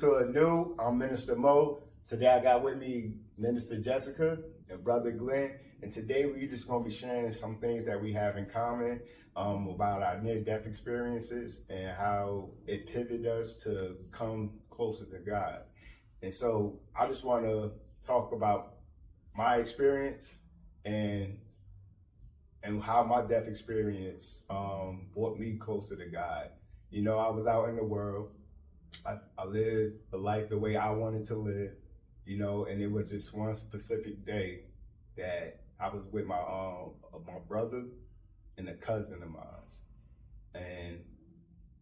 to Anew. I'm Minister Mo. Today I got with me Minister Jessica and Brother Glenn. And today we're just going to be sharing some things that we have in common about our near-death experiences and how it pivoted us to come closer to God. And so I just want to talk about my experience and how my death experience brought me closer to God. You know, I was out in the world. I lived the life the way I wanted to live, you know, and it was just one specific day that I was with my brother and a cousin of mine. And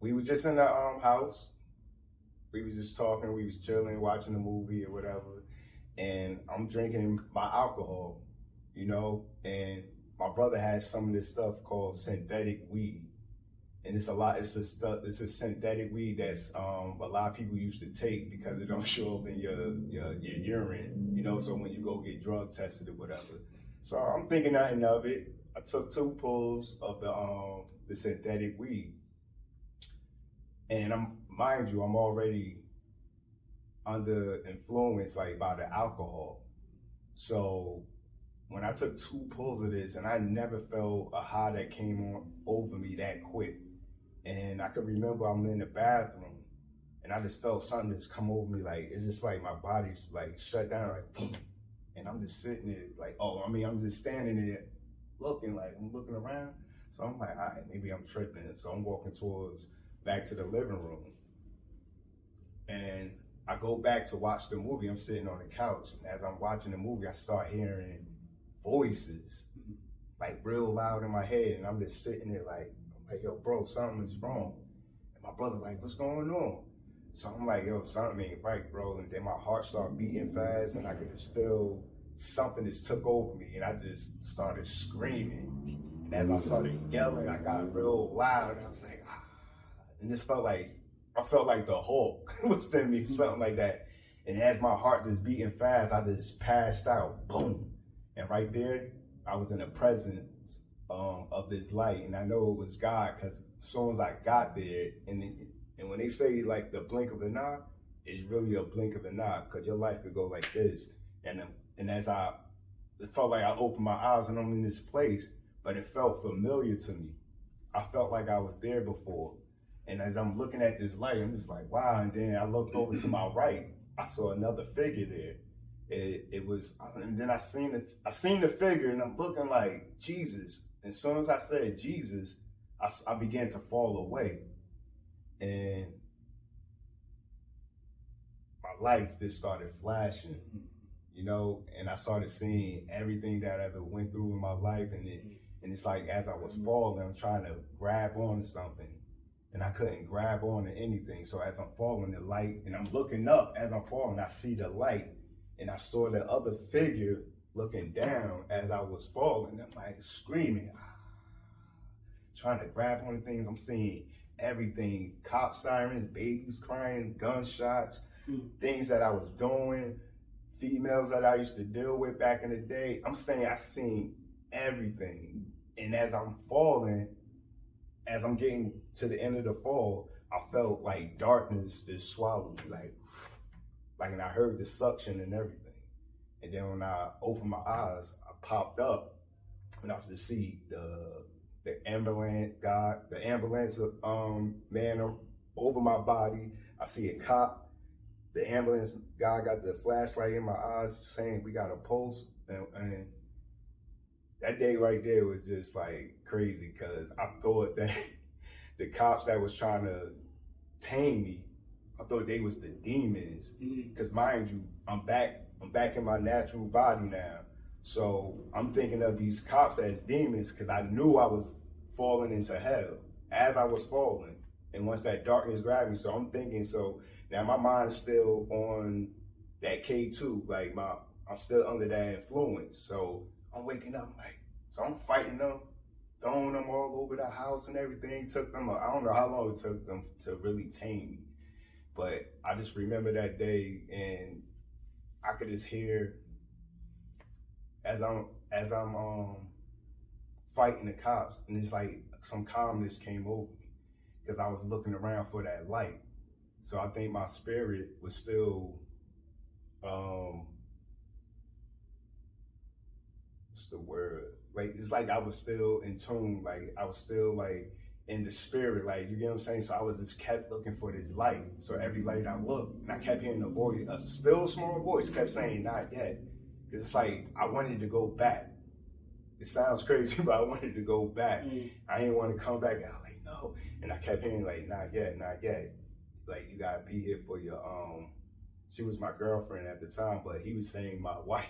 we were just in the house. We was just talking, we was chilling, watching a movie or whatever. And I'm drinking my alcohol, you know, and my brother has some of this stuff called synthetic weed. And it's a synthetic weed that's a lot of people used to take because it don't show up in your urine, you know, so when you go get drug tested or whatever. So I'm thinking nothing of it. I took 2 pulls of the synthetic weed. And mind you, I'm already under influence like by the alcohol. So when I took 2 pulls of this, and I never felt a high that came over me that quick. And I could remember I'm in the bathroom and I just felt something just come over me, like, it's just like my body's like shut down, like, boom. And I'm just sitting there like, I'm just standing there looking, like, I'm looking around. So I'm like, all right, maybe I'm tripping. So I'm walking back to the living room. And I go back to watch the movie. I'm sitting on the couch. And as I'm watching the movie, I start hearing voices, like real loud in my head. And I'm just sitting there like, yo, bro, something is wrong. And my brother like, what's going on? So I'm like, yo, something ain't right, bro. And then my heart started beating fast and I could just feel something just took over me. And I just started screaming. And as I started yelling, I got real loud. And I was like, ah. And this I felt like the Hulk was in me, something like that. And as my heart just beating fast, I just passed out, boom. And right there, I was in the presence of this light, and I know it was God because as soon as I got there, and when they say like the blink of an eye, it's really a blink of an eye because your life could go like this. And as it felt like I opened my eyes and I'm in this place, but it felt familiar to me. I felt like I was there before. And as I'm looking at this light, I'm just like, wow. And then I looked over to my right, I saw another figure there. And then I seen the figure, and I'm looking like Jesus. As soon as I said Jesus, I began to fall away. And my life just started flashing, you know, and I started seeing everything that I ever went through in my life. And it's like, as I was falling, I'm trying to grab on to something, and I couldn't grab on to anything. So as I'm falling, the light, and I'm looking up as I'm falling, I see the light, and I saw the other figure looking down as I was falling. I'm like screaming, trying to grab on things. I'm seeing everything, cop sirens, babies crying, gunshots, things that I was doing, females that I used to deal with back in the day. I'm saying I seen everything. And as I'm falling, as I'm getting to the end of the fall, I felt like darkness just swallowed me, and I heard the suction and everything. And then when I opened my eyes, I popped up and I could see the ambulance man over my body. I see a cop. The ambulance guy got the flashlight in my eyes saying we got a pulse. And that day right there was just like crazy because I thought that the cops that was trying to tame me, I thought they was the demons. Because mind you, I'm back in my natural body now. So I'm thinking of these cops as demons because I knew I was falling into hell as I was falling. And once that darkness grabbed me, so I'm thinking, so now my mind's still on that K2, like I'm still under that influence. So I'm waking up so I'm fighting them, throwing them all over the house and everything. Took them, I don't know how long it took them to really tame me. But I just remember that day, and I could just hear as I'm fighting the cops, and it's like some calmness came over me because I was looking around for that light. So I think my spirit was still, what's the word? Like, it's like I was still in tune, like I was still like in the spirit, like, you get what I'm saying? So I was just kept looking for this light. So every light I looked, and I kept hearing a voice, a still small voice kept saying, not yet. Cause it's like, I wanted to go back. It sounds crazy, but I wanted to go back. I didn't want to come back. I was like, no. And I kept hearing like, not yet, not yet. Like, you gotta be here for your, she was my girlfriend at the time, but he was saying my wife.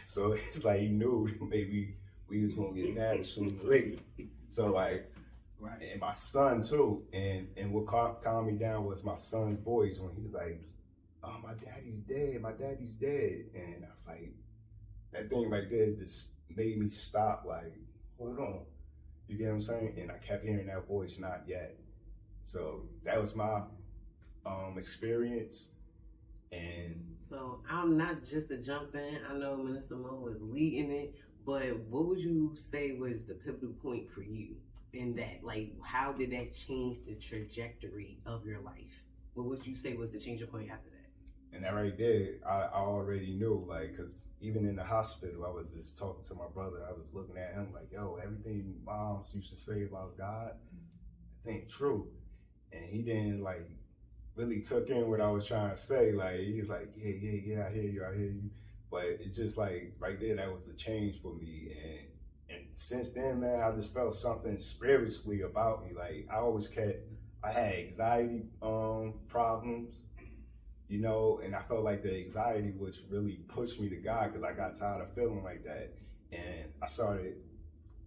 So it's like, he knew maybe we was gonna get married sooner or later. So like, and my son too. And what calmed me down was my son's voice when he was like, oh, my daddy's dead, my daddy's dead. And I was like, that thing right there just made me stop, like, hold on. You get what I'm saying? And I kept hearing that voice, not yet. So that was my experience. And so I'm not just to jump in, I know Minister Mo was leading it, but what would you say was the pivotal point for you in that? Like, how did that change the trajectory of your life? What would you say was the changing point after that? And that right there, I already knew, like, cause even in the hospital, I was just talking to my brother. I was looking at him like, yo, everything moms used to say about God, I think true. And he didn't like really took in what I was trying to say. Like, he was like, yeah, I hear you. But it's just like right there, that was the change for me. And since then, man, I just felt something spiritually about me. Like, I had anxiety problems, you know, and I felt like the anxiety was really pushed me to God because I got tired of feeling like that. And I started,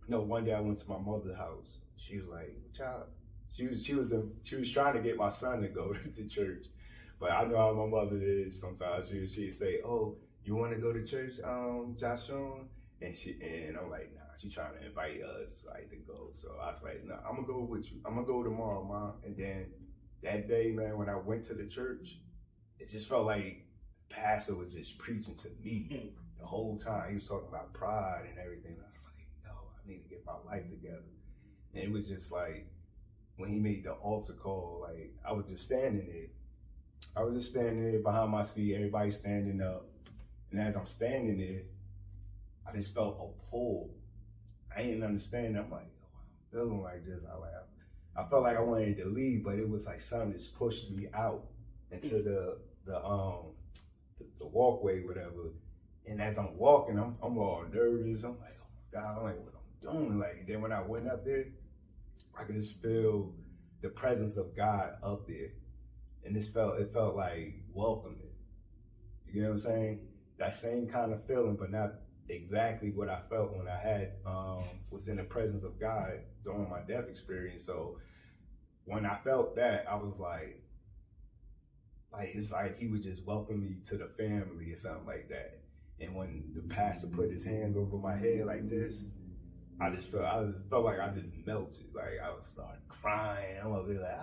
you know, one day I went to my mother's house. She was like, child, she was trying to get my son to go to church. But I know how my mother is sometimes. She'd say, oh, you want to go to church, Joshua? And I'm like, nah, she's trying to invite us like to go. So I was like, nah, I'm gonna go with you. I'm gonna go tomorrow, Mom. And then that day, man, when I went to the church, it just felt like the pastor was just preaching to me the whole time. He was talking about pride and everything. I was like, no, I need to get my life together. And it was just like, when he made the altar call, like, I was just standing there. I was just standing there behind my seat, everybody standing up. And as I'm standing there, I just felt a pull. I didn't understand. I'm like, oh, I'm feeling like this. I felt like I wanted to leave, but it was like something just pushed me out into the walkway, whatever. And as I'm walking, I'm all nervous. I'm like, oh my God, I'm like, what I'm doing? Like, then when I went up there, I could just feel the presence of God up there. And it felt like welcoming. You know what I'm saying? That same kind of feeling, but not exactly what I felt when I had was in the presence of God during my death experience. So when I felt that, I was like it's like he would just welcome me to the family or something like that. And when the pastor put his hands over my head like this, I felt like I just melted. Like, I would start crying. I'm gonna be like,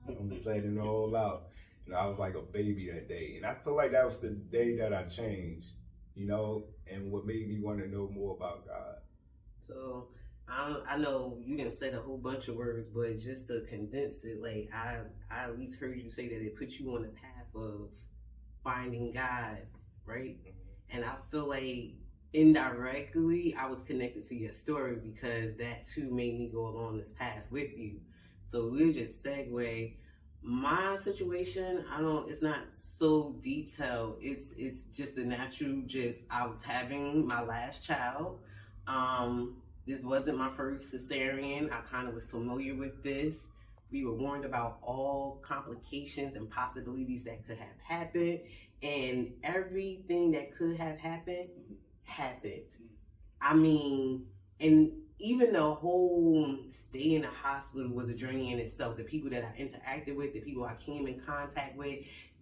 I'm just letting it all out. You know, I was like a baby that day. And I feel like that was the day that I changed, you know, and what made me want to know more about God. So I know you didn't say a whole bunch of words, but just to condense it, like, I at least heard you say that it put you on the path of finding God, right? And I feel like indirectly I was connected to your story because that too made me go along this path with you. So we'll just segue. My situation, it's not so detailed. It's just the natural, I was having my last child. This wasn't my first cesarean. I kind of was familiar with this. We were warned about all complications and possibilities that could have happened, and everything that could have happened. I mean, and even the whole stay in the hospital was a journey in itself. The people that I interacted with, the people I came in contact with,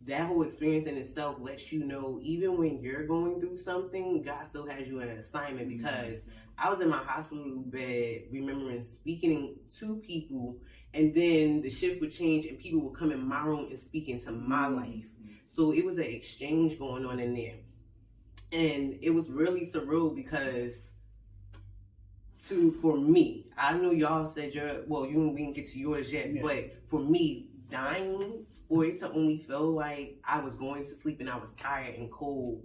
that whole experience in itself lets you know, even when you're going through something, God still has you in an assignment. Because I was in my hospital bed remembering speaking to people, and then the shift would change and people would come in my room and speak into my life. So it was an exchange going on in there. And it was really surreal because for me, I know y'all said we didn't get to yours yet, but for me, dying, or it to only feel like I was going to sleep and I was tired and cold,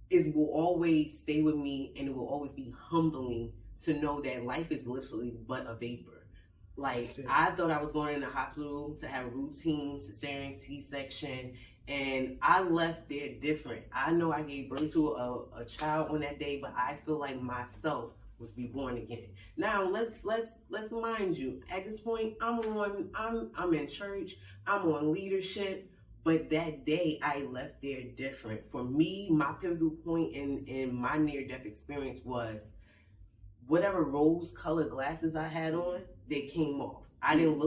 it will always stay with me, and it will always be humbling to know that life is literally but a vapor. Like, I thought I was going in the hospital to have routine cesarean C-section, and I left there different. I know I gave birth to a child on that day, but I feel like myself was reborn again. Now let's mind you, at this point I'm in church, I'm on leadership, but that day I left there different. For me, my pivotal point in my near-death experience was whatever rose-colored glasses I had on, they came off. I don't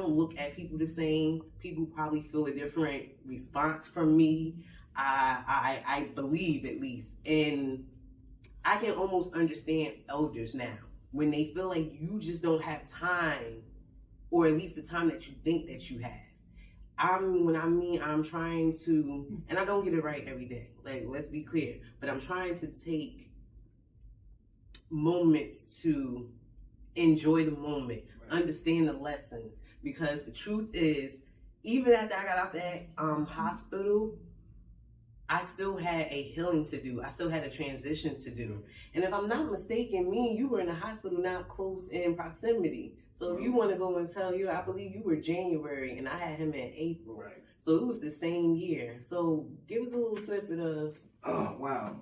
look at people the same. People probably feel a different response from me. I believe, at least. And I can almost understand elders now when they feel like you just don't have time, or at least the time that you think that you have. I'm trying to, and I don't get it right every day. Like, let's be clear, but I'm trying to take moments to enjoy the moment, understand the lessons, because the truth is, even after I got out that hospital, I still had a healing to do. I still had a transition to do. And if I'm not mistaken, me and you were in the hospital not close in proximity. So if you want to go and tell you, I believe you were January and I had him in April. Right. So it was the same year. So give us a little snippet of. Oh, wow.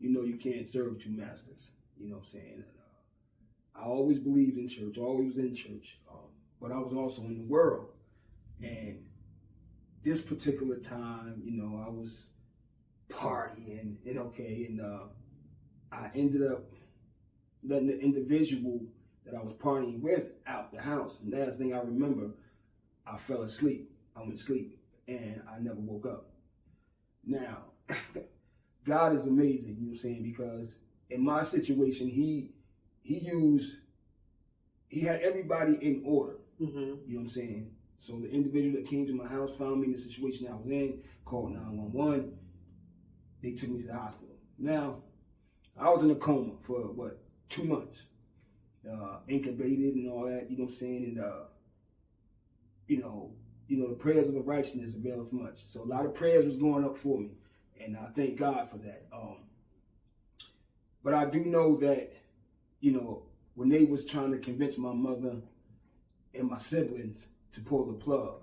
You can't serve two masters. You know what I'm saying? I always believed in church, always in church, but I was also in the world. And this particular time, I was partying, and I ended up letting the individual that I was partying with out the house. And last thing I remember, I fell asleep. I went to sleep, and I never woke up. Now, God is amazing, you know what I'm saying, because in my situation, he had everybody in order, you know what I'm saying? So the individual that came to my house found me in the situation I was in, called 911, they took me to the hospital. Now, I was in a coma for, 2 months, incubated and all that, you know what I'm saying, and, the prayers of the righteousness availeth much. So a lot of prayers was going up for me, and I thank God for that. But I do know that, when they was trying to convince my mother and my siblings to pull the plug,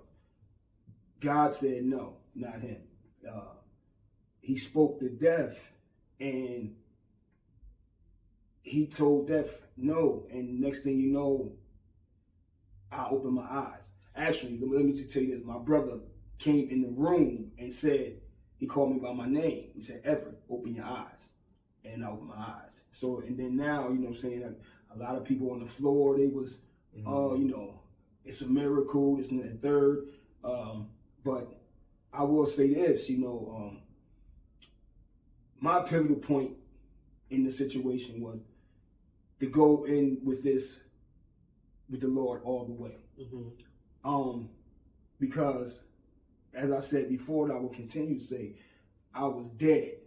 God said no, not him. He spoke to death, and he told death no, and next thing you know, I opened my eyes. Actually, let me just tell you this. My brother came in the room and said, he called me by my name. He said, Everett, open your eyes. And I opened my eyes. So, and then now, you know what I'm saying, like, a lot of people on the floor, they was, it's a miracle, this and that third. But I will say this, my pivotal point in the situation was to go in with the Lord all the way. Because, as I said before, and I will continue to say, I was dead,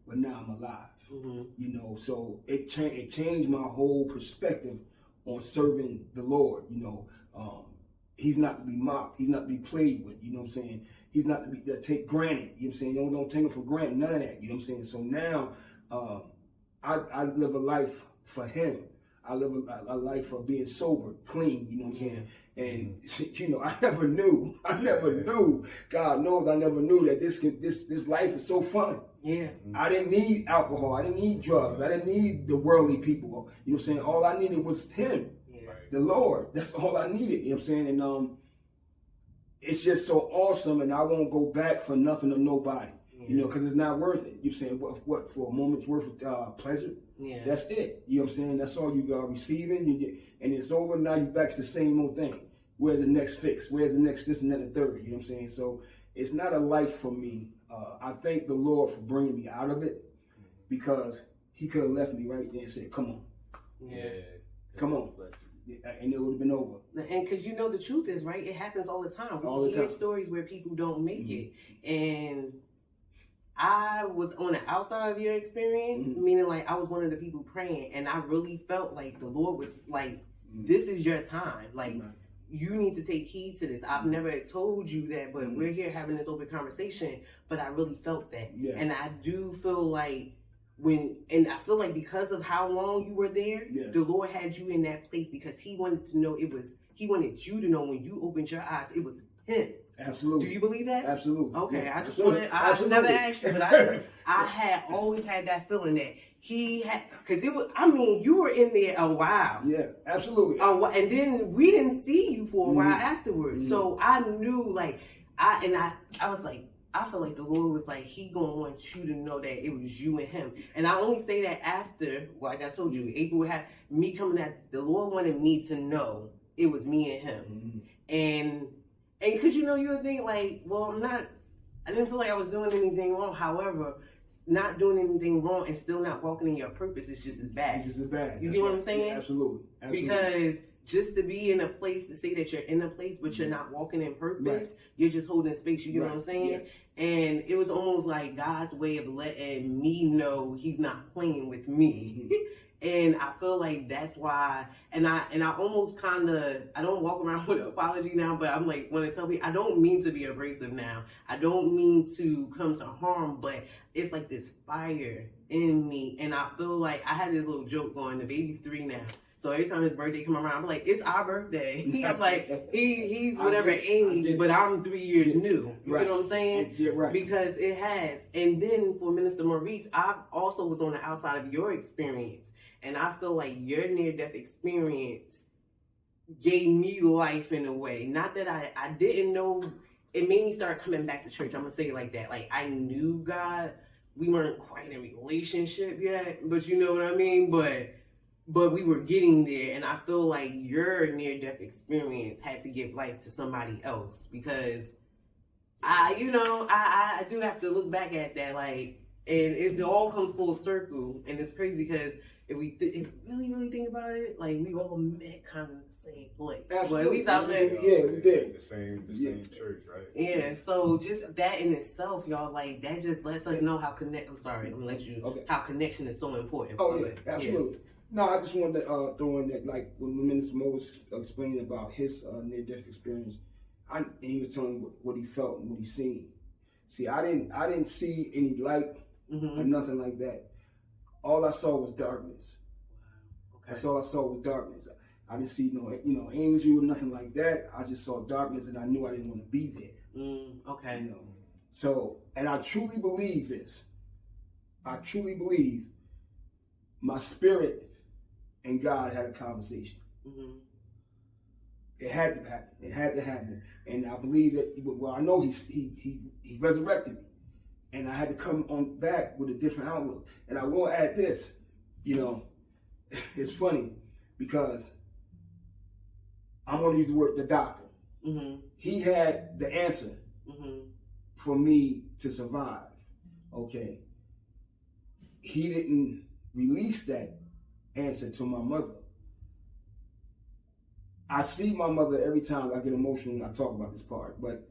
but now I'm alive. So it changed my whole perspective on serving the Lord. He's not to be mocked. He's not to be played with. You know what I'm saying? He's not to be take granted. You know what I'm saying? Don't take him for granted. None of that. You know what I'm saying? So now I live a life for him. I live a life of being sober, clean, you know what I'm saying? And, I never knew, God knows I never knew that this life is so fun. Yeah. I didn't need alcohol. I didn't need drugs. I didn't need the worldly people. You know what I'm saying? All I needed was him, the Lord. That's all I needed, you know what I'm saying? And it's just so awesome, and I won't go back for nothing or nobody. Because it's not worth it. You're saying, what, for a moment's worth of pleasure? Yeah. That's it. You know what I'm saying? That's all you got receiving. And it's over. Now you're back to the same old thing. Where's the next fix? Where's the next this and that and third? You know what I'm saying? So it's not a life for me. I thank the Lord for bringing me out of it, because he could have left me right there and said, come on. Yeah. Come on. And it would have been over. And because the truth is, right, it happens all the time. All the time. We hear stories where people don't make it. And I was on the outside of your experience, meaning like I was one of the people praying, and I really felt like the Lord was like, this is your time. Like, you need to take heed to this. I've never told you that, but we're here having this open conversation, but I really felt that. Yes. And I do feel like I feel like because of how long you were there, yes. the Lord had you in that place because he wanted to know he wanted you to know when you opened your eyes, it was him. Absolutely. Do you believe that? Absolutely. Okay, Yeah. I just wanted, I never asked you, but I had always had that feeling that he had, because it was, I mean, you were in there a while. Yeah, absolutely. And then we didn't see you for a while afterwards. So I knew, like, I was like, I feel like the Lord was like, he gonna want you to know that it was you and him. And I only say that after, like I told you, April had me coming at, the Lord wanted me to know it was me and him. And because you would think like, well, I didn't feel like I was doing anything wrong. However, not doing anything wrong and still not walking in your purpose is just as bad. It's just as bad. You get what I'm saying? Yeah, absolutely. Because just to be in a place, to say that you're in a place, but you're not walking in purpose, you're just holding space. You get what I'm saying? Yes. And it was almost like God's way of letting me know he's not playing with me. And I feel like that's why, and I almost kind of, I don't walk around with an apology now, but I'm like, when I tell people, I don't mean to be abrasive now. I don't mean to come to harm, but it's like this fire in me. And I feel like I had this little joke going, the baby's 3 now. So every time his birthday come around, I'm like, it's our birthday. I'm like, he's whatever age, but I'm 3 years new. You know what I'm saying? Yeah, right. Because it has. And then for Minister Maurice, I also was on the outside of your experience. And I feel like your near-death experience gave me life in a way. Not that I didn't know. It made me start coming back to church. I'm going to say it like that. Like, I knew God. We weren't quite in a relationship yet. But you know what I mean? But we were getting there. And I feel like your near-death experience had to give life to somebody else. Because, I do have to look back at that. Like, and it all comes full circle. And it's crazy because if we really think about it, like we all met kind of in the same place. Absolutely. Well, at least I met. Yeah, we did. The same church, right? Yeah. So just that in itself, y'all, like that just lets us know how how connection is so important. Oh yeah, absolutely. No, I just wanted to throw in that, like when Minister Mo was explaining about his near-death experience, and he was telling what he felt and what he seen. See, I didn't see any light or nothing like that. All I saw was darkness. Okay. That's all I saw was darkness. I didn't see no angel or nothing like that. I just saw darkness, and I knew I didn't want to be there. Okay. So, and I truly believe this. I truly believe my spirit and God had a conversation. It had to happen. It had to happen. And I believe that. Well, I know he resurrected me. And I had to come on back with a different outlook. And I will add this, it's funny because I'm going to use the word the doctor. He had the answer for me to survive. Okay. He didn't release that answer to my mother. I see my mother every time I get emotional when I talk about this part, but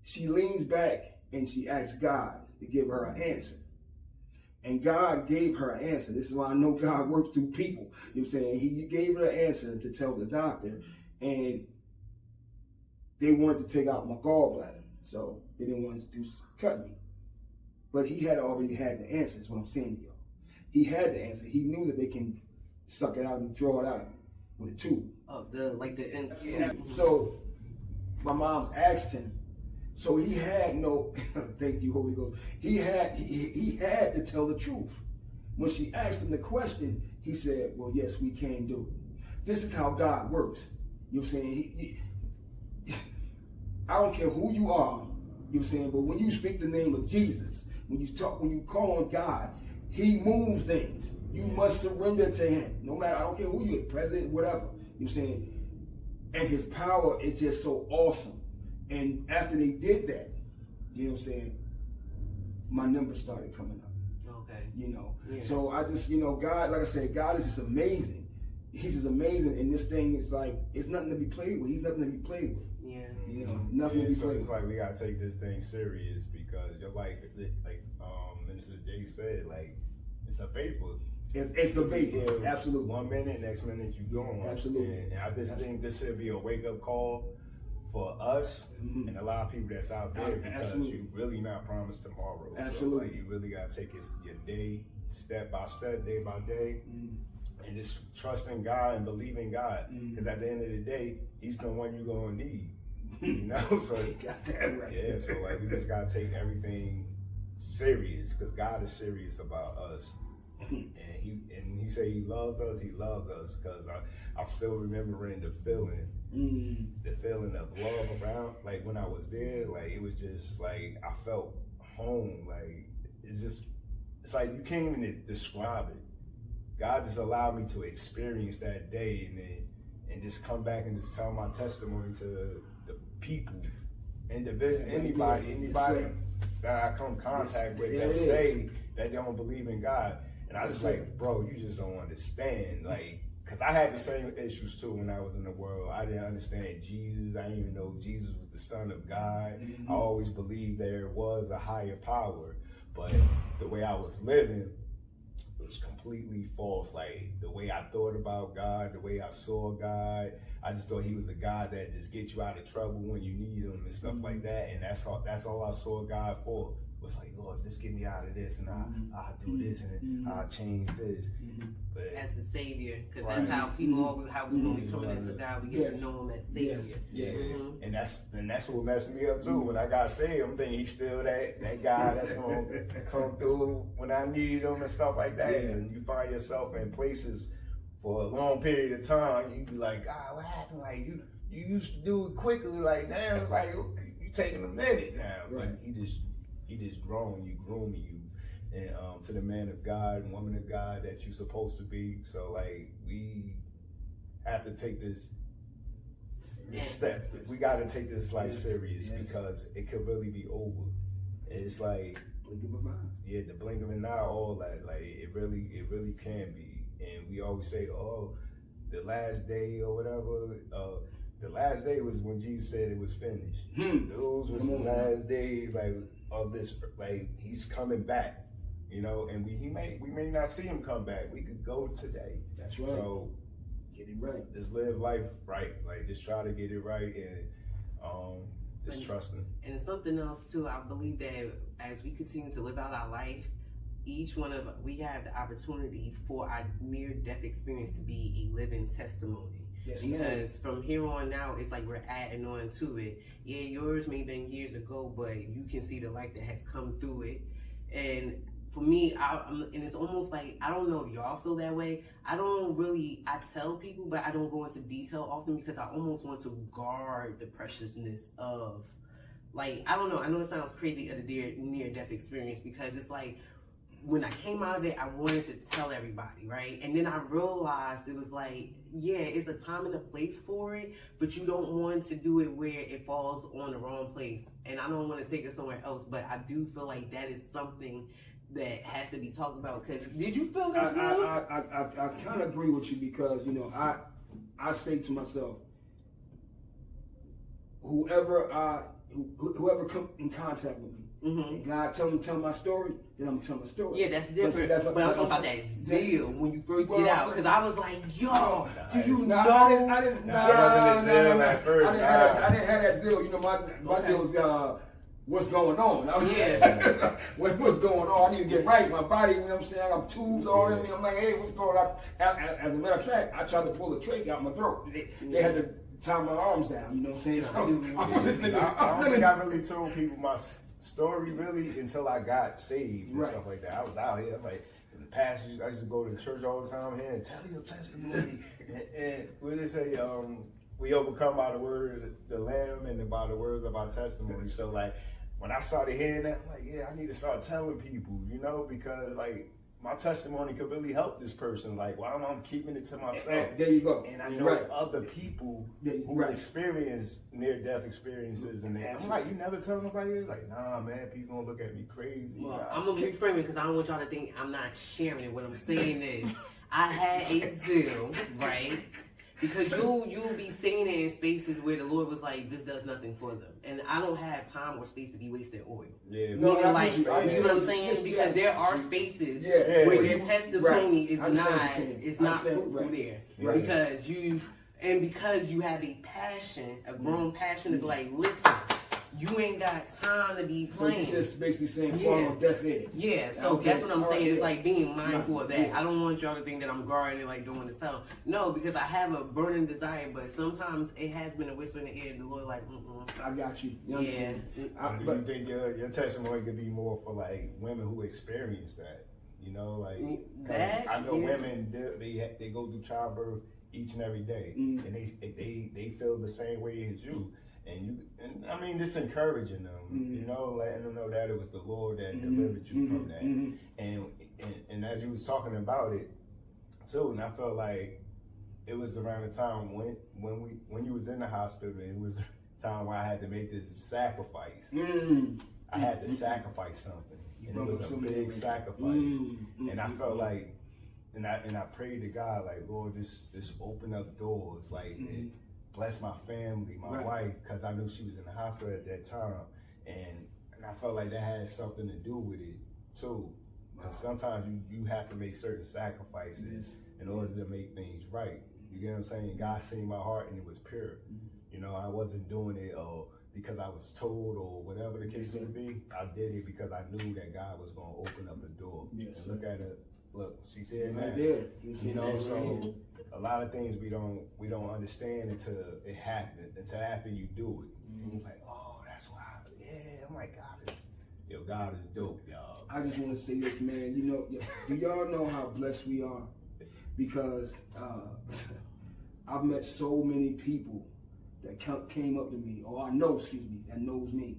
she leans back and she asked God to give her an answer. And God gave her an answer. This is why I know God works through people. You know what I'm saying? He gave her an answer to tell the doctor. And they wanted to take out my gallbladder. So they didn't want to cut me. But he had already had the answer, is what I'm saying to y'all. He had the answer. He knew that they can suck it out and draw it out with a tube. Oh, the yeah. So my mom asked him. So he had no, thank you, Holy Ghost. He had to tell the truth. When she asked him the question, he said, well, yes, we can do it. This is how God works. You know what I'm saying? I don't care who you are, you know what I'm saying, but when you speak the name of Jesus, when you call on God, he moves things. You must surrender to him. No matter, I don't care who you are, president, whatever. You know what I'm saying? And his power is just so awesome. And after they did that, you know what I'm saying, my numbers started coming up. Okay. So I just, God, like I said, God is just amazing. he's just amazing, and this thing is like, it's nothing to be played with. He's nothing to be played with. Yeah. You know, nothing to be so played it's with. like we gotta take this thing serious because you're like Minister Jay said, like it's a vapor. It's a vapor. Yeah, Absolutely. 1 minute, next minute you gone. Absolutely. And I just think this should be a wake up call for us and a lot of people that's out there because Absolutely. you really not promised tomorrow. Absolutely. So, like, you really gotta take your day step by step, day by day. And just trust in God and believe in God. Because at the end of the day, He's the one you're gonna need. You know? So Got that right. yeah, so like we just gotta take everything serious because God is serious about us. And he said he loves us because I'm still remembering the feeling of love around, like when I was there, like it was just like I felt home. Like it's like you can't even describe it. God just allowed me to experience that day and just come back and just tell my testimony to the people, anybody that I come in contact with that say that they don't believe in God. And I was like, bro, you just don't understand. Like, because I had the same issues too when I was in the world. I didn't understand Jesus. I didn't even know Jesus was the Son of God. I always believed there was a higher power. But the way I was living was completely false. Like, the way I thought about God, the way I saw God, I just thought He was a God that just gets you out of trouble when you need Him and stuff like that. And that's all I saw God for. Was like, Lord, just get me out of this, and I'll do this, and I'll change this. But as the Savior, because that's how people, how we when we coming into God, we get to know Him as Savior. And that's what messed me up too. When I got saved, I'm thinking He's still that guy that's gonna come through when I need Him and stuff like that. And you find yourself in places for a long period of time, you be like, God, what happened? Like you used to do it quickly, like now it's like you taking a minute now. But He just growing you, grooming you, and to the man of God and woman of God that you're supposed to be. So like we have to take this step. We got to take this life serious because it could really be over. It's like blink of an eye. The blink of an eye, all that. Like it really can be. And we always say, oh, the last day or whatever. The last day was when Jesus said it was finished. Those was the last days, like of this, like He's coming back, you know, and we may not see Him come back. We could go today. That's right. So get it right. Just live life right, like just try to get it right and just trust Him. And something else too, I believe that as we continue to live out our life, each one of us, we have the opportunity for our near-death experience to be a living testimony. Yes, because from here on out, it's like we're adding on to it. Yeah, yours may have been years ago, but you can see the light that has come through it. And for me, and it's almost like, I don't know if y'all feel that way. I tell people, but I don't go into detail often because I almost want to guard the preciousness of, like, I don't know. I know it sounds crazy of the near-death experience because it's like, when I came out of it, I wanted to tell everybody, right? And then I realized it was like, yeah, it's a time and a place for it, but you don't want to do it where it falls on the wrong place. And I don't want to take it somewhere else, but I do feel like that is something that has to be talked about. Because did you feel that too? I kind of agree with you because, you know, I say to myself, whoever come in contact with me, and God tell my story, then I'm telling my story. Yeah, that's different. But I'm talking about that zeal when you first get out. Because I was like, yo, do you know? I didn't have that zeal. You know, my zeal was what's going on. What's going on? I need to get right. My body, you know what I'm saying? I got tubes all in me. I'm like, hey, what's going on? As a matter of fact, I tried to pull a trach out my throat. They had to tie my arms down, you know what I'm saying? So, I don't think I really told people my story really until I got saved and stuff like that. I was out here, like in the past, I used to go to church all the time here and tell your testimony. and what they say, we overcome by the word of the Lamb and by the words of our testimony. So like when I started hearing that, I'm like, yeah, I need to start telling people, you know, because like my testimony could really help this person. Like, why am I keeping it to myself? There you go. And I know other people who experience near-death experiences, and I'm like, you never tell nobody? It's like, nah, man, people gonna look at me crazy. Well, I'm gonna reframe it because I don't want y'all to think I'm not sharing it. What I'm saying is, I had a zeal, right? Because you'll be saying it in spaces where the Lord was like, this does nothing for them. And I don't have time or space to be wasting oil. Yeah. No, Meaning, I like, get you you. know I get what I'm you. saying? Yes, Because yeah. there are spaces Yeah. where Yeah. your testimony Right. is I understand what not you're saying. it's I not understand, fruitful right. there. Right. Because you have a passion, a grown passion to be like, listen, you ain't got time to be So playing. he's just basically saying Yeah. fall on deaf ears. Yeah, so Okay. that's what I'm All right, saying. It's yeah. like being mindful of that. Yeah. I don't want y'all to think that I'm guarding and like doing this hell. No, because I have a burning desire, but sometimes it has been a whisper in the ear, and the Lord like, I got you. You yeah. understand? Do you think your testimony could be more for like women who experience that? You know, like 'cause That, I know yeah. women they go through childbirth each and every day, and they feel the same way as you. And I mean, just encouraging them, you know, letting them know that it was the Lord that delivered you from that. And as you was talking about it too, and I felt like it was around the time when you was in the hospital, and it was a time where I had to make this sacrifice. I had to sacrifice something, and it was a big sacrifice. And I felt like, and I prayed to God, like, Lord, just open up doors, like. Bless my family, my wife, because I knew she was in the hospital at that time, and I felt like that had something to do with it too. Because sometimes you have to make certain sacrifices in order to make things right. You get what I'm saying? God seen my heart, and it was pure. You know, I wasn't doing it because I was told or whatever the case may be. I did it because I knew that God was going to open up the door. Yes, and look at it. Look, she's here now. Right there. You know, so a lot of things we don't understand until it happens, until after you do it. And you're like, oh, that's why. Yeah, I'm like, God is dope, y'all. I just want to say this, man. You know, do y'all know how blessed we are? Because I've met so many people that came up to me, or I know, that knows me,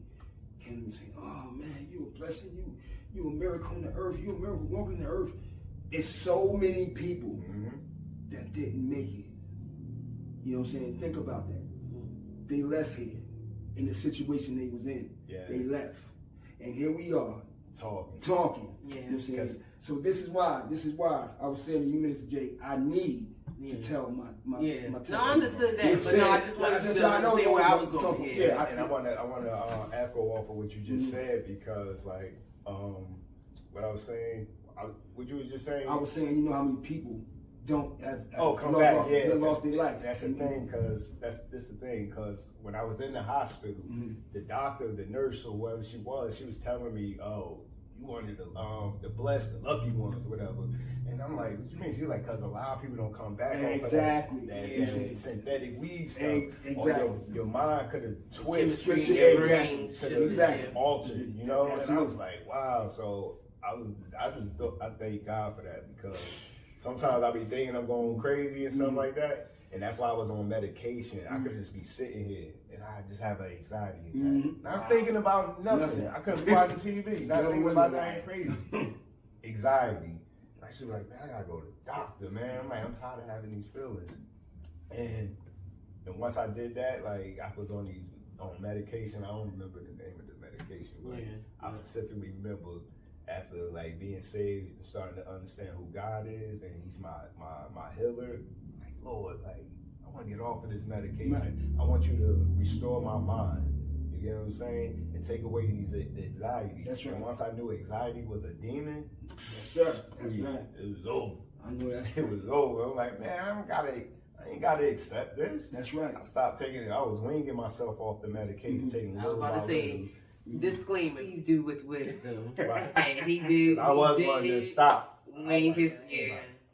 came to me saying, oh man, you a blessing, you a miracle on the earth, you a miracle walking the earth. It's so many people that didn't make it. You know what I'm saying? Think about that. They left here in the situation they was in. Yeah. They left. And here we are. Talking. Yeah. You know what I'm saying? So this is why I was saying to you, Mr. J, I need to tell my testimony. No, I understood that, but no, I just wanted you to understand where I was going. Yeah, and I want to echo off of what you just said, because like what I was saying. What you was just saying? I was saying, you know how many people don't have lost their life. That's the thing, because this the thing, because when I was in the hospital, the doctor, the nurse, or whoever she was telling me, oh, you wanted the blessed, the lucky ones, whatever. And I'm like, what you mean? She's like, because a lot of people don't come back exactly. that synthetic weed stuff. Exactly. Or your mind could have twitched, Exactly. altered, you know. And I was like, wow. So I thank God for that, because sometimes I be thinking I'm going crazy and stuff like that, and that's why I was on medication. I could just be sitting here and I just have an anxiety attack, not thinking about nothing. I couldn't be watching TV, not thinking about nothing crazy. Anxiety. And I should be like, man, I gotta go to the doctor, man. I'm tired of having these feelings. And once I did that, like I was on medication. I don't remember the name of the medication, but I specifically remember, after like being saved and starting to understand who God is, and He's my healer, like, Lord, like, I want to get off of this medication. Right. I want you to restore my mind. You get what I'm saying? And take away these anxieties. That's right. And once I knew anxiety was a demon, Yes, sir. That's right. it was over. I know that's It was over. I'm like, man, I ain't gotta accept this. That's right. I stopped taking it. I was winging myself off the medication, taking I was about to say, disclaimer, please do with wisdom. Right. And he did. I was going to stop. Wing his,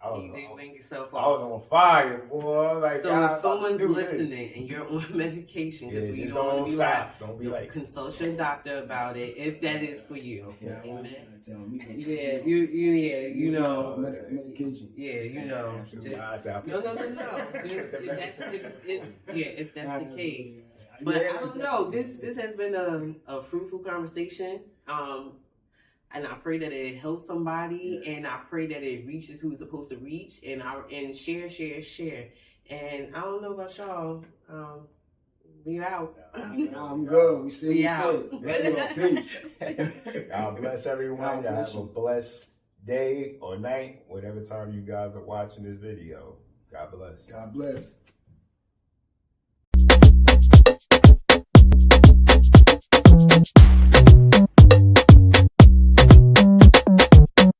I he did wing himself I was off. on fire, boy. Like, So God, if someone's do listening this. and you're on medication, because we just don't want to be like, Don't be like, consult your doctor about it if that is for you. Yeah, Amen. yeah, You know. medication. Yeah, you know. No. If that's the case. But I don't know. This has been a fruitful conversation. And I pray that it helps somebody, and I pray that it reaches who it's supposed to reach, and share. And I don't know about y'all. We out. I'm good. We see out. Peace. God bless everyone. Y'all have a blessed day or night, whatever time you guys are watching this video. God bless. God bless.